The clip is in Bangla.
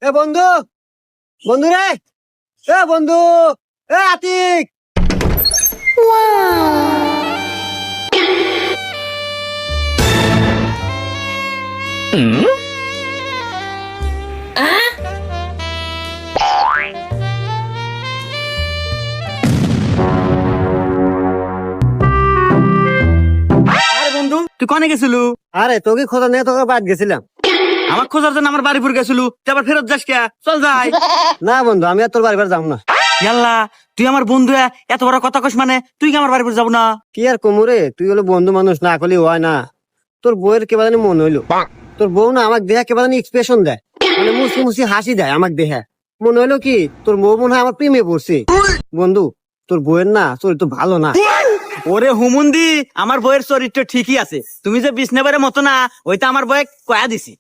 এ বন্ধু, বন্ধু রে, এ বন্ধু, এ আতিক। আরে বন্ধু, তুই কনে গেছিল? আরে তোকে খোঁজা নিয়ে তোকে বাদ গেছিলাম। আমার খোঁজার জন্য আমার বাড়ি ফুর গেছিল, তুই আবার ফেরত যাস কে? চল যাই। না বন্ধু, আমি আর তোর বাড়ি যাবো না। ইয়াল্লা, তুই আমার বন্ধু এত বড় কথা কস মানে তুই কি আমার বাড়ি ফুর যাবো না? কি আর কমুরে, তুই হলো বন্ধু মানুষ, না করলে হয় না। তোর বউয়ের কেবা জানি মন হইলো, তোর বউ না আমাকে দেহা কেবা জানি এক্সপ্রেশন দেয়, মানে মুসি মুসি হাসি দেয় আমাকে দেহা। মনে হইলো কি তোর বউ মনে হয় আমার প্রেমে পড়ছে। বন্ধু, তোর বউয়ের না চরিত্র ভালো না। ওরে হুমুন্দি, আমার বইয়ের চরিত্র ঠিকই আছে, তুমি যে বিষ্ণেবারের মতো না, ওইটা আমার বয়ে কয়া দিছি।